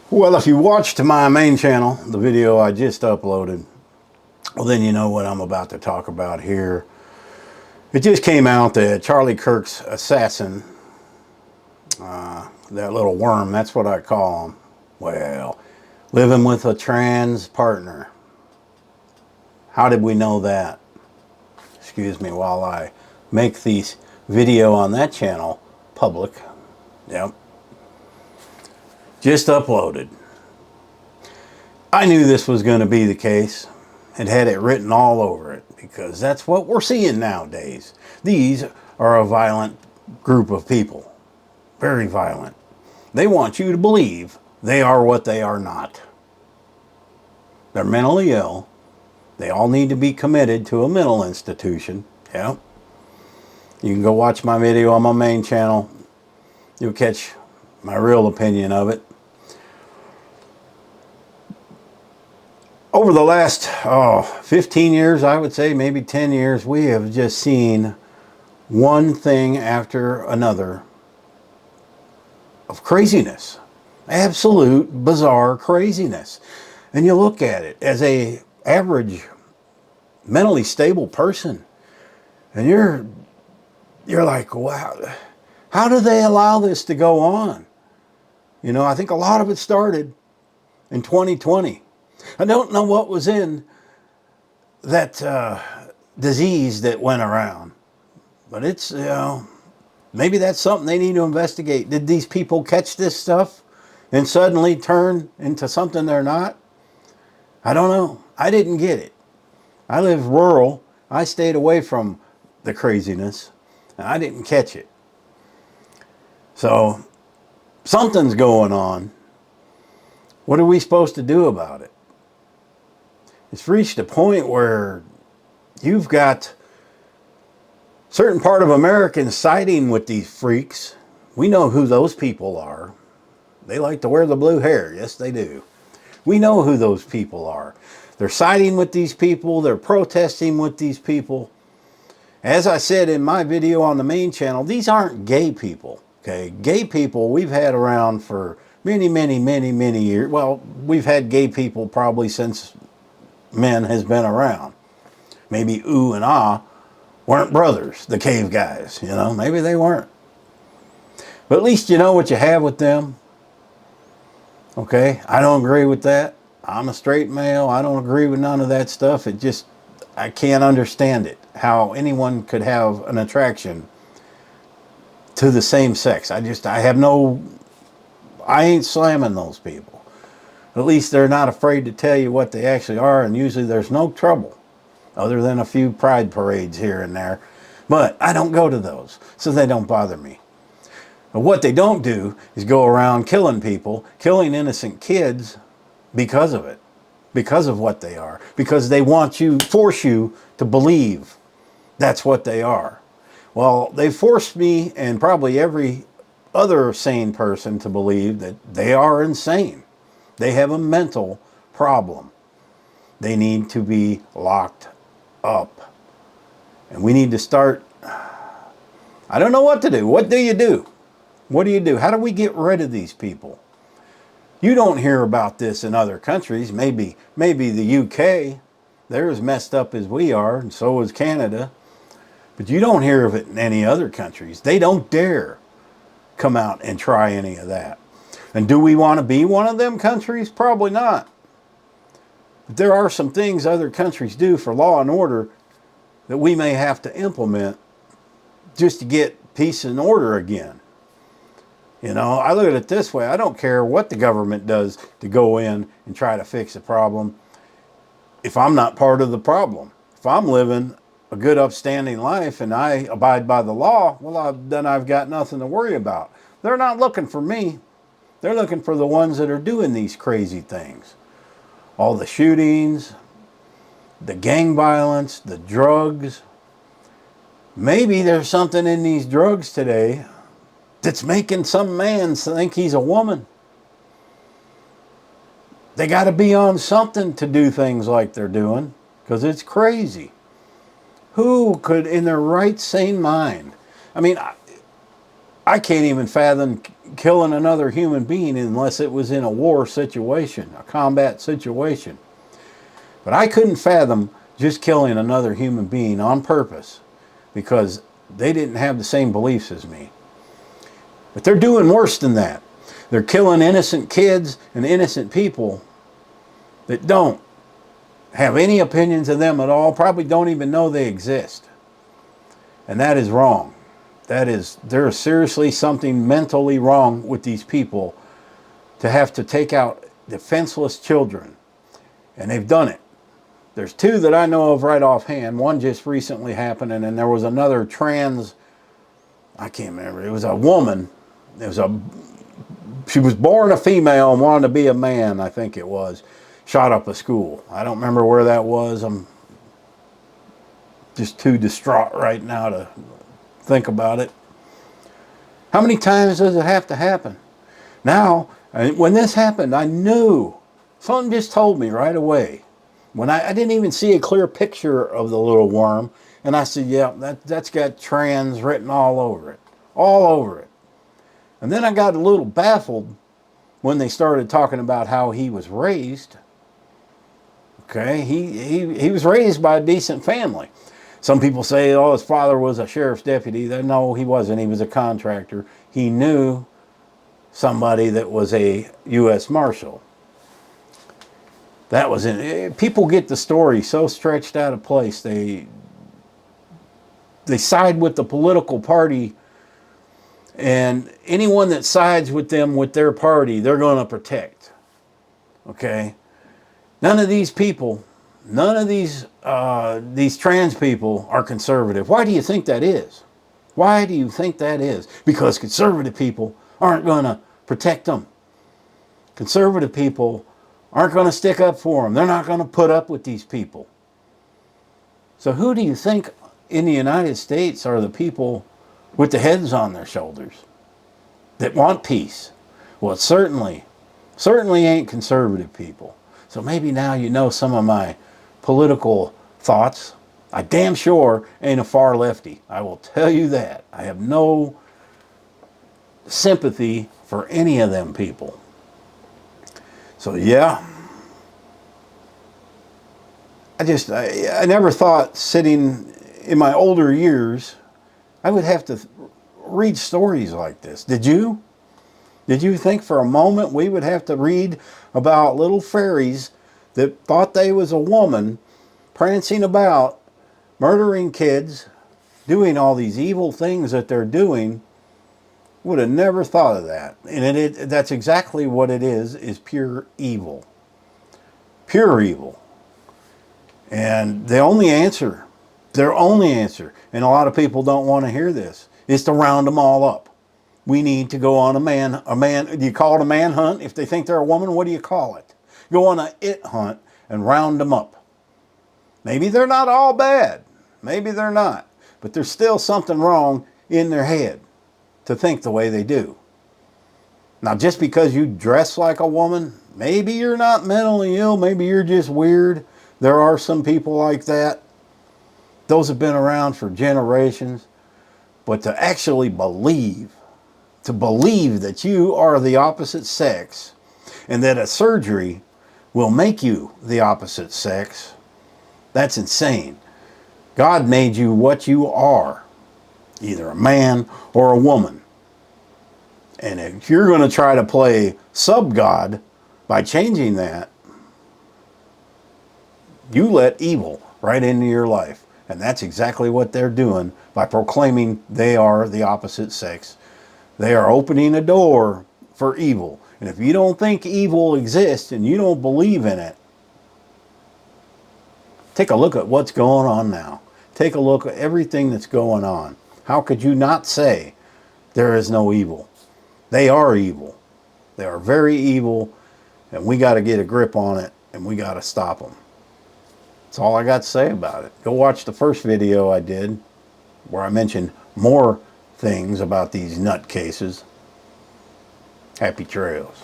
Well, if you watched my main channel, the video I just uploaded, well, then you know what I'm about to talk about here. It just came out that Charlie Kirk's assassin, that little worm, that's what I call him, well, living with a trans partner. How did we know that? Excuse me while I make these video on that channel public. Yep. Just uploaded. I knew this was going to be the case and had it written all over it because that's what we're seeing nowadays. These are a violent group of people. Very violent. They want you to believe they are what they are not. They're mentally ill. They all need to be committed to a mental institution. Yeah. You can go watch my video on my main channel. You'll catch my real opinion of it. Over the last 15 years, I would say, maybe 10 years, we have just seen one thing after another of craziness. Absolute bizarre craziness. And you look at it as a average mentally stable person and you're like, wow, how do they allow this to go on? You know, I think a lot of it started in 2020. I don't know what was in that disease that went around, but it's, you know, maybe that's something they need to investigate. Did these people catch this stuff and suddenly turn into something they're not? I don't know. I didn't get it. I live rural. I stayed away from the craziness, and I didn't catch it. So something's going on. What are we supposed to do about it? It's reached a point where you've got certain part of Americans siding with these freaks. We know who those people are. They like to wear the blue hair. Yes, they do. We know who those people are. They're siding with these people. They're protesting with these people. As I said in my video on the main channel, these aren't gay people. Okay, gay people we've had around for many, many, many, many years. Well, we've had gay people probably since men has been around. Maybe ooh and ah weren't brothers, the cave guys, you know, maybe they weren't. But at least you know what you have with them. Okay, I don't agree with that. I'm a straight male. I don't agree with none of that stuff. It just, I can't understand it. How anyone could have an attraction to the same sex. I ain't slamming those people. At least they're not afraid to tell you what they actually are, and usually there's no trouble, other than a few pride parades here and there. But I don't go to those, so they don't bother me. But what they don't do is go around killing people, killing innocent kids because of it, because of what they are, because they want you, force you to believe that's what they are. Well, they forced me and probably every other sane person to believe that they are insane. They have a mental problem. They need to be locked up. And we need to start, I don't know what to do. What do you do? What do you do? How do we get rid of these people? You don't hear about this in other countries. Maybe the UK, they're as messed up as we are, and so is Canada. But you don't hear of it in any other countries. They don't dare come out and try any of that. And do we want to be one of them countries? Probably not. But there are some things other countries do for law and order that we may have to implement just to get peace and order again. You know, I look at it this way. I don't care what the government does to go in and try to fix a problem if I'm not part of the problem. If I'm living a good upstanding life and I abide by the law, well, then I've got nothing to worry about. They're not looking for me. They're looking for the ones that are doing these crazy things. All the shootings, the gang violence, the drugs. Maybe there's something in these drugs today that's making some man think he's a woman. They got to be on something to do things like they're doing, because it's crazy. Who could, in their right sane mind, I mean, I can't even fathom killing another human being unless it was in a war situation, a combat situation. But I couldn't fathom just killing another human being on purpose because they didn't have the same beliefs as me. But they're doing worse than that. They're killing innocent kids and innocent people that don't have any opinions of them at all, probably don't even know they exist. And that is wrong. There is seriously something mentally wrong with these people to have to take out defenseless children. And they've done it. There's two that I know of right offhand. One just recently happened, and then there was another I can't remember. It was a woman. She was born a female and wanted to be a man, I think it was. Shot up a school. I don't remember where that was. I'm just too distraught right now to think about it. How many times does it have to happen? Now, when this happened, I knew. Something just told me right away. When I didn't even see a clear picture of the little worm, and I said, yeah, that's got trans written all over it. All over it. And then I got a little baffled when they started talking about how he was raised. Okay, he was raised by a decent family. Some people say, oh, his father was a sheriff's deputy. No, he wasn't. He was a contractor. He knew somebody that was a U.S. Marshal. That was in. People get the story so stretched out of place. They side with the political party, and anyone that sides with them with their party, they're going to protect. Okay, none of these people, none of these trans people are conservative. Why do you think that is? Why do you think that is? Because conservative people aren't going to protect them. Conservative people aren't going to stick up for them. They're not going to put up with these people. So who do you think in the United States are the people with the heads on their shoulders that want peace? Well, it certainly ain't conservative people. So maybe now you know some of my political thoughts. I damn sure ain't a far lefty. I will tell you that. I have no sympathy for any of them people. So yeah, I never thought sitting in my older years I would have to read stories like this. Did you? Did you think for a moment we would have to read about little fairies that thought they was a woman prancing about, murdering kids, doing all these evil things that they're doing? Would have never thought of that. And that's exactly what it is pure evil. Pure evil. And their only answer, and a lot of people don't want to hear this, is to round them all up. We need to go on a man, do you call it a manhunt? If they think they're a woman, what do you call it? Go on a it hunt and round them up. Maybe they're not all bad. Maybe they're not. But there's still something wrong in their head to think the way they do. Now, just because you dress like a woman, maybe you're not mentally ill, maybe you're just weird. There are some people like that. Those have been around for generations. But to actually believe that you are the opposite sex and that a surgery will make you the opposite sex, that's insane. God made you what you are, either a man or a woman. And if you're going to try to play sub-God by changing that, you let evil right into your life. And that's exactly what they're doing by proclaiming they are the opposite sex. They are opening a door for evil. And if you don't think evil exists and you don't believe in it, take a look at what's going on now. Take a look at everything that's going on. How could you not say there is no evil? They are evil. They are very evil, and we got to get a grip on it, and we got to stop them. That's all I got to say about it. Go watch the first video I did where I mentioned more things about these nutcases. Happy trails.